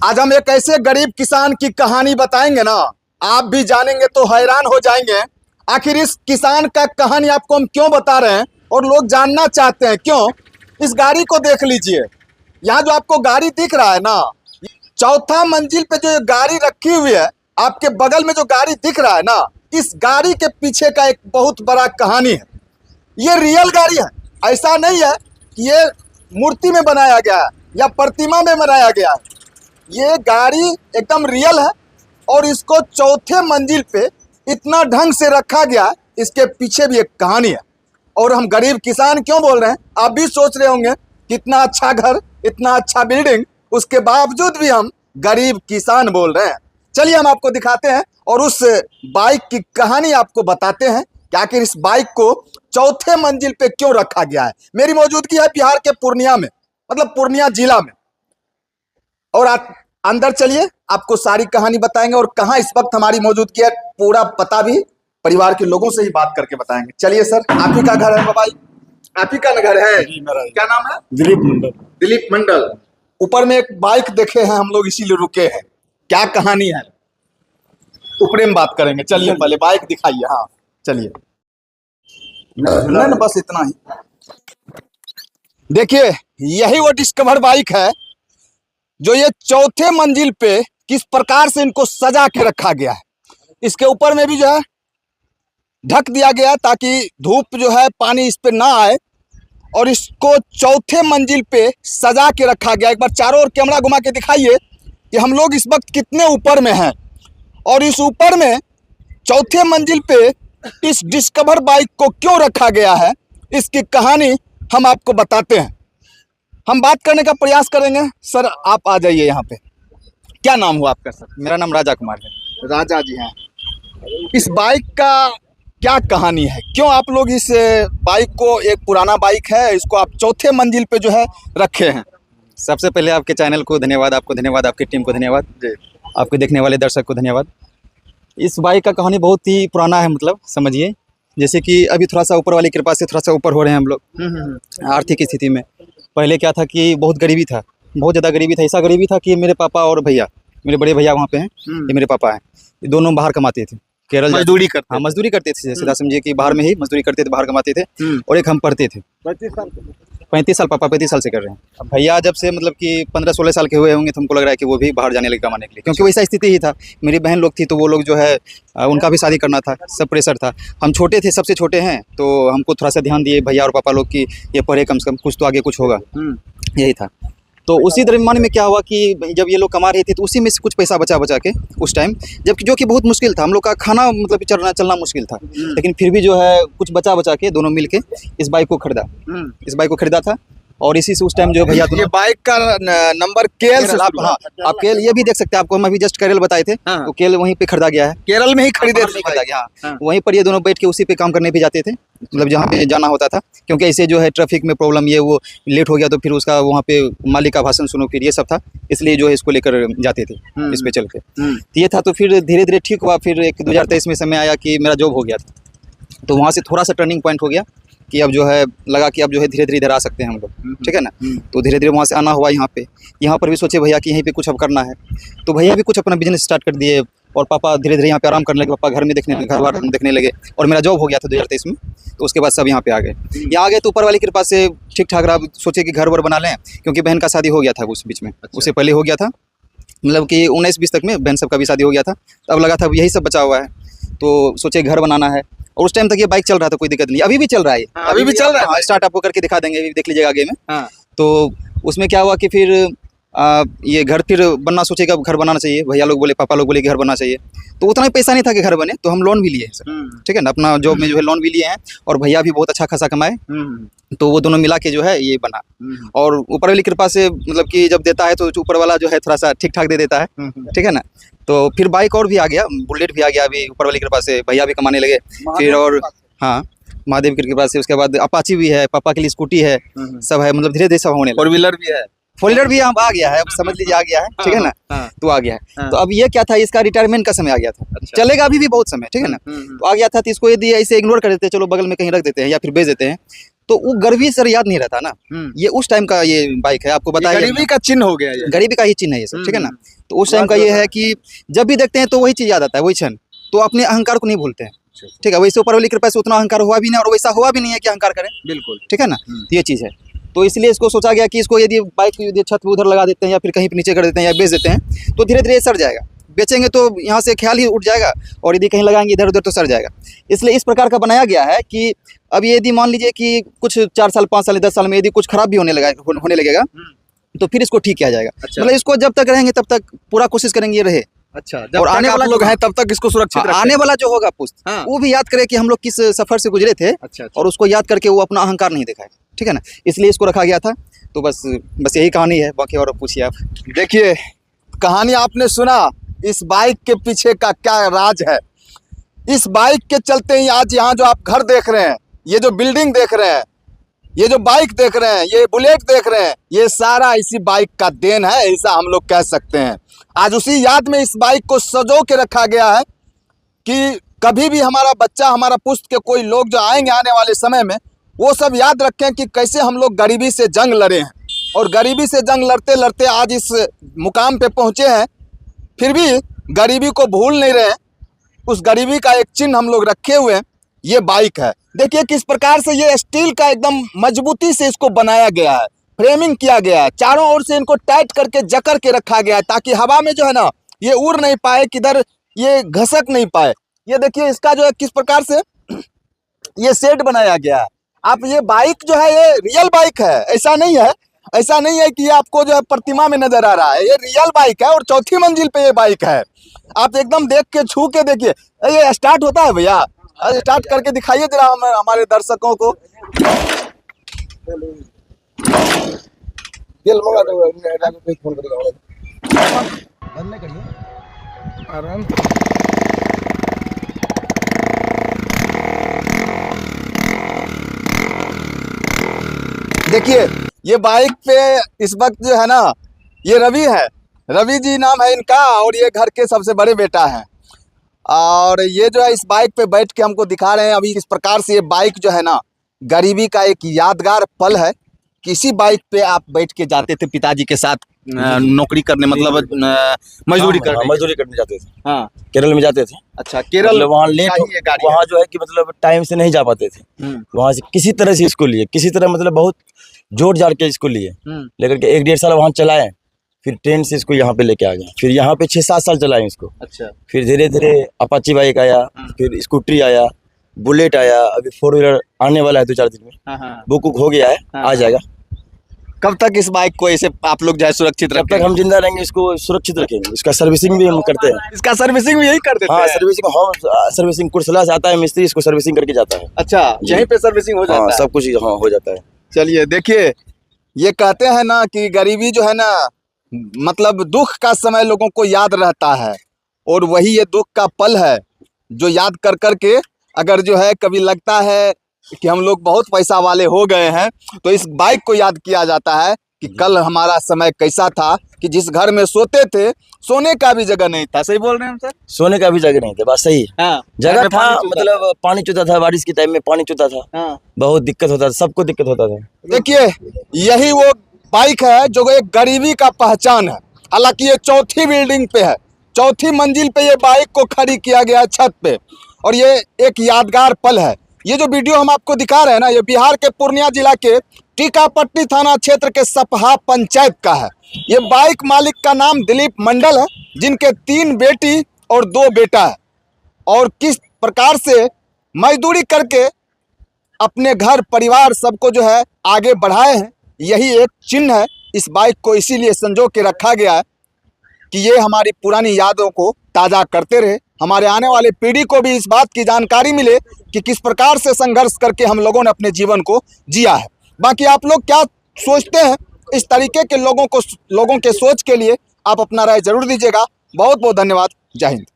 आज हम एक ऐसे गरीब किसान की कहानी बताएंगे ना, आप भी जानेंगे तो हैरान हो जाएंगे। आखिर इस किसान का कहानी आपको हम क्यों बता रहे हैं और लोग जानना चाहते हैं क्यों। इस गाड़ी को देख लीजिए, यहाँ जो आपको गाड़ी दिख रहा है ना, चौथा मंजिल पे जो ये गाड़ी रखी हुई है, आपके बगल में जो गाड़ी दिख रहा है ना, इस गाड़ी के पीछे का एक बहुत बड़ा कहानी है। ये रियल गाड़ी है, ऐसा नहीं है कि ये मूर्ति में बनाया गया है या प्रतिमा में बनाया गया है। ये गाड़ी एकदम रियल है और इसको चौथे मंजिल पे इतना ढंग से रखा गया है, इसके पीछे भी एक कहानी है। और हम गरीब किसान क्यों बोल रहे हैं, आप भी सोच रहे होंगे कितना अच्छा घर, इतना अच्छा बिल्डिंग, उसके बावजूद भी हम गरीब किसान बोल रहे हैं। चलिए हम आपको दिखाते हैं और उस बाइक की कहानी आपको बताते हैं कि आखिर इस बाइक को चौथे मंजिल पे क्यों रखा गया है। मेरी मौजूदगी है बिहार के पूर्णिया में, मतलब पूर्णिया जिला में। और आप अंदर चलिए, आपको सारी कहानी बताएंगे और कहाँ इस वक्त हमारी मौजूदगी है, पूरा पता भी परिवार के लोगों से ही बात करके बताएंगे। चलिए सर, आप ही का घर है बाबा, आप ही का घर है? क्या नाम है? दिलीप मंडल। दिलीप मंडल। ऊपर में एक बाइक देखे हैं हम लोग, इसीलिए रुके हैं। क्या कहानी है ऊपरे में बात करेंगे। चलिए पहले बाइक दिखाइए। हाँ चलिए, नहीं बस इतना ही। देखिए यही वो डिस्कवर बाइक है जो ये चौथे मंजिल पे किस प्रकार से इनको सजा के रखा गया है। इसके ऊपर में भी जो है ढक दिया गया ताकि धूप जो है पानी इस पे ना आए, और इसको चौथे मंजिल पे सजा के रखा गया। एक बार चारों ओर कैमरा घुमा के दिखाइए कि हम लोग इस वक्त कितने ऊपर में हैं। और इस ऊपर में चौथे मंजिल पे इस डिस्कवर बाइक को क्यों रखा गया है, इसकी कहानी हम आपको बताते हैं। हम बात करने का प्रयास करेंगे। सर आप आ जाइए यहाँ पे। क्या नाम हुआ आपका सर? मेरा नाम राजा कुमार है। राजा जी हैं। इस बाइक का क्या कहानी है, क्यों आप लोग इस बाइक को, एक पुराना बाइक है, इसको आप चौथे मंजिल पे जो है रखे हैं? सबसे पहले आपके चैनल को धन्यवाद, आपको धन्यवाद, आपकी टीम को धन्यवाद, आपके देखने वाले दर्शक को धन्यवाद। इस बाइक का कहानी बहुत ही पुराना है, मतलब समझिए जैसे कि अभी थोड़ा सा ऊपर वाली कृपा से थोड़ा सा ऊपर हो रहे हैं हम लोग आर्थिक स्थिति में। पहले क्या था कि बहुत गरीबी था, बहुत ज़्यादा गरीबी था। ऐसा गरीबी था कि मेरे पापा और भैया, मेरे बड़े भैया वहाँ पे हैं, ये मेरे पापा हैं, ये दोनों बाहर कमाते थे, केरल मजदूरी करते। हाँ मजदूरी करते थे, सीधा समझिए कि बाहर में ही मजदूरी करते थे, बाहर कमाते थे। और एक हम पढ़ते थे। 35 साल पापा 35 साल से कर रहे हैं। अब भैया जब से मतलब कि 15-16 साल के हुए होंगे तो हमको लग रहा है कि वो भी बाहर जाने लगे कमाने के लिए, क्योंकि वैसा स्थिति ही था। मेरी बहन लोग थी तो वो लोग जो है उनका भी शादी करना था, सब प्रेशर था। हम छोटे थे, सबसे छोटे हैं, तो हमको थोड़ा सा ध्यान दिए भैया और पापा लोग कि ये पढ़े, कम से कम कुछ तो आगे कुछ होगा, यही था। तो उसी दरमियान में क्या हुआ कि जब ये लोग कमा रहे थे तो उसी में से कुछ पैसा बचा के उस टाइम, जबकि जो कि बहुत मुश्किल था, हम लोग का खाना मतलब चलना मुश्किल था, लेकिन फिर भी जो है कुछ बचा के दोनों मिल के इस बाइक को खरीदा था। और इसी से उस टाइम जो भैया, ये बाइक का नंबर केरल से, हाँ आप केरल ये भी देख सकते हैं, आपको हम अभी जस्ट केरल बताए थे। तो केरल वहीं पे खरीदा गया है, केरल में ही खरीदे थे। खरीदा गया, हाँ वहीं पर ये दोनों बैठ के उसी पे काम करने भी जाते थे, मतलब जहाँ पे जाना होता था, क्योंकि ऐसे जो है ट्रैफिक में प्रॉब्लम, ये वो लेट हो गया तो फिर उसका वहाँ पे मालिक का भाषण सुनो, फिर ये सब था, इसलिए जो है इसको लेकर जाते थे इस पे चल के। तो ये था, तो फिर धीरे धीरे ठीक हुआ। फिर 2023 में समय आया कि मेरा जॉब हो गया था, तो वहाँ से थोड़ा सा टर्निंग पॉइंट हो गया कि अब जो है लगा कि अब जो है धीरे धीरे इधर आ सकते हैं हम लोग, ठीक है ना। तो धीरे धीरे वहाँ से आना हुआ यहाँ पर भी सोचे भैया कि यहीं पे कुछ अब करना है, तो भैया भी कुछ अपना बिजनेस स्टार्ट कर दिए और पापा धीरे धीरे यहाँ पे आराम करने लगे। पापा घर बार देखने लगे और मेरा जॉब हो गया था 2023 में, तो उसके बाद सब यहाँ पे आ गए। यहाँ आ गए तो ऊपर वाली कृपा से ठीक ठाक रहा। सोचे कि घर वर बना लें, क्योंकि बहन का शादी हो गया था उस बीच में। उससे पहले हो गया था, मतलब कि 19-20 तक में बहन सबका भी शादी हो गया था। तो अब लगा था यही सब बचा हुआ है, तो सोचे घर बनाना है। और उस टाइम तक ये बाइक चल रहा था, कोई दिक्कत नहीं, अभी भी चल रहा है, अभी भी चल रहा है। स्टार्ट आपको करके दिखा देंगे, देख लीजिएगा आगे में। तो उसमें क्या हुआ कि फिर ये घर फिर बनना, सोचे कि घर बनाना चाहिए। भैया लोग बोले, पापा लोग बोले कि घर बनना चाहिए, तो उतना ही पैसा नहीं था कि घर बने, तो हम लोन भी लिए हैं सर, ठीक है ना, अपना जॉब में जो है लोन भी लिए हैं। और भैया भी बहुत अच्छा खासा कमाए, तो वो दोनों मिला के जो है ये बना। और ऊपर वाली कृपा से मतलब कि जब देता है तो ऊपर वाला जो है थोड़ा सा ठीक ठाक दे देता है, ठीक है ना। तो फिर बाइक और भी आ गया, बुलेट भी आ गया अभी ऊपर वाली कृपा से, भैया भी कमाने लगे फिर। और हाँ महादेव की कृपा से उसके बाद अपाची भी है, पापा के लिए स्कूटी है, सब है, मतलब धीरे धीरे सब होने लगा। 4 व्हीलर भी आ गया है, अब समझ लीजिए आ गया है, ठीक है ना। तो आ गया है। तो अब ये क्या था, इसका रिटायरमेंट का समय आ गया था। चलेगा अभी भी बहुत समय, ठीक है ना। तो आ गया था, तो इसको यदि ऐसे इग्नोर कर देते, चलो बगल में कहीं रख देते हैं या फिर बेच देते हैं, तो वो गरीबी सर याद नहीं रहता ना। ये उस टाइम का ये बाइक है, आपको बताया गरीबी का चिन्ह हो गया ये। गरीबी का ही चिन्ह है ये सब, ठीक है ना। तो उस टाइम का ये है कि जब भी देखते हैं तो वही चीज याद आता है, वही क्षण, तो अपने अहंकार को नहीं भूलते हैं, ठीक है। वैसे ऊपर वाली कृपा से उतना अहंकार हुआ भी नहीं और वैसा हुआ भी नहीं है कि अहंकार करें, बिल्कुल, ठीक है ना। तो ये चीज़ है, तो इसलिए इसको सोचा गया कि इसको यदि बाइक यदि छत पे उधर लगा देते हैं या फिर कहीं पे नीचे कर देते हैं या बेच देते हैं तो धीरे धीरे सड़ जाएगा। बेचेंगे तो यहाँ से ख्याल ही उठ जाएगा और यदि कहीं लगाएंगे इधर उधर तो सड़ जाएगा। इसलिए इस प्रकार का बनाया गया है कि अब यदि मान लीजिए कि कुछ 4 साल 5 साल 10 साल में यदि कुछ खराब भी होने लगेगा तो फिर इसको ठीक किया जाएगा। मतलब इसको जब तक रहेंगे तब तक पूरा कोशिश करेंगे ये रहे। अच्छा, और आने वाला लोग हैं तब तक इसको सुरक्षित रखें। आने वाला जो होगा पुस्त वो भी याद करे कि हम लोग किस सफर से गुजरे थे। अच्छा। और उसको याद करके वो अपना अहंकार नहीं दिखाए, ठीक है ना। इसलिए इसको रखा गया था। तो बस यही कहानी है, बाकी और पूछिए आप। देखिए, कहानी आपने सुना, इस बाइक के पीछे का क्या राज है। इस बाइक के चलते ही आज यहाँ जो आप घर देख रहे हैं, ये जो बिल्डिंग देख रहे हैं, ये जो बाइक देख रहे हैं, ये बुलेट देख रहे हैं, ये सारा इसी बाइक का देन है, ऐसा हम लोग कह सकते हैं। आज उसी याद में इस बाइक को सजो के रखा गया है कि कभी भी हमारा बच्चा, हमारा पुस्त के कोई लोग जो आएंगे आने वाले समय में, वो सब याद रखें कि कैसे हम लोग गरीबी से जंग लड़े हैं और गरीबी से जंग लड़ते लड़ते आज इस मुकाम पे पहुँचे हैं। फिर भी गरीबी को भूल नहीं रहे हैं, उस गरीबी का एक चिन्ह हम लोग रखे हुए हैं, ये बाइक है। देखिए किस प्रकार से ये स्टील का एकदम मजबूती से इसको बनाया गया है, फ्रेमिंग किया गया है, चारों ओर से इनको टाइट करके जकड़ के रखा गया है ताकि हवा में जो है ना ये उड़ नहीं पाए, किधर ये घसक नहीं पाए। ये देखिए इसका जो है किस प्रकार से ये सेट बनाया गया है। आप ये बाइक जो है ये रियल बाइक है, ऐसा नहीं है, ऐसा नहीं है कि ये आपको जो है प्रतिमा में नजर आ रहा है। ये रियल बाइक है और 4थी मंजिल पे ये बाइक है। आप एकदम देख के छू के देखिए। ये स्टार्ट होता है भैया, स्टार्ट करके दिखाइए जरा हमारे दर्शकों को। देखिए ये बाइक पे इस वक्त जो है ना ये रवि है, रवि जी नाम है इनका और ये घर के सबसे बड़े बेटा हैं। और ये जो है इस बाइक पे बैठ के हमको दिखा रहे हैं अभी किस प्रकार से ये बाइक जो है ना गरीबी का एक यादगार पल है। किसी बाइक पे आप बैठ के जाते थे पिताजी के साथ नौकरी करने, मतलब मजदूरी करने जाते थे। हाँ, केरल में जाते थे। अच्छा, केरल मतलब वहाँ लेट, वहाँ जो है कि मतलब टाइम से नहीं जा पाते थे। वहाँ से किसी तरह से इसको लिए, किसी तरह मतलब बहुत जोर जाड़ के इसको लिए, लेकर के 1-1.5 साल वहाँ चलाए। फिर ट्रेन से इसको यहाँ पे लेके आ गए। फिर यहाँ पे 6-7 साल चलाए इसको। अच्छा। फिर धीरे धीरे अपाची बाइक आया, फिर स्कूटरी आया, बुलेट आया, अभी 4 व्हीलर आने वाला है 2-4 दिन में। बुक हो गया है, आ जाएगा। कब तक इस बाइक को ऐसे आप लोग जो है सुरक्षित जब तक हम जिंदा रहेंगे इसको सुरक्षित रखेंगे। इसका सर्विसिंग भी हम करते हैं। इसका सर्विसिंग भी यही कर देते हैं? हाँ, सर्विसिंग हम सर्विसिंग कुर्सला से आता है मिस्त्री, इसको सर्विसिंग करके जाता है। अच्छा, यहीं पे सर्विसिंग हो जाता है? सब कुछ हाँ हो जाता है। चलिए देखिए, ये कहते हैं ना कि गरीबी जो है ना मतलब दुख का समय लोगों को याद रहता है और वही ये दुख का पल है जो याद कर कर के अगर जो है कभी लगता है कि हम लोग बहुत पैसा वाले हो गए हैं तो इस बाइक को याद किया जाता है कि कल हमारा समय कैसा था कि जिस घर में सोते थे सोने का भी जगह नहीं था। सही बोल रहे हैं हम सर? सोने का भी जगह नहीं था, बात सही। हाँ, जगह था, मतलब पानी चूता था, बारिश के टाइम में पानी चूता था। हाँ। बहुत दिक्कत होता था, सबको दिक्कत होता था। देखिए यही वो बाइक है जो एक गरीबी का पहचान है। हालांकि ये 4थी बिल्डिंग पे है, 4थी मंजिल पे ये बाइक को खड़ी किया गया है छत पे और ये एक यादगार पल है। ये जो वीडियो हम आपको दिखा रहे हैं ना, ये बिहार के पूर्णिया जिला के टीकापट्टी थाना क्षेत्र के सपहा पंचायत का है। ये बाइक मालिक का नाम दिलीप मंडल है, जिनके 3 बेटी और 2 बेटा है और किस प्रकार से मजदूरी करके अपने घर परिवार सबको जो है आगे बढ़ाए हैं, यही एक चिन्ह है। इस बाइक को इसीलिए संजो के रखा गया है कि ये हमारी पुरानी यादों को ताज़ा करते रहे, हमारे आने वाले पीढ़ी को भी इस बात की जानकारी मिले कि किस प्रकार से संघर्ष करके हम लोगों ने अपने जीवन को जिया है। बाकी आप लोग क्या सोचते हैं इस तरीके के लोगों के सोच के लिए आप अपना राय जरूर दीजिएगा। बहुत बहुत धन्यवाद। जय हिंद।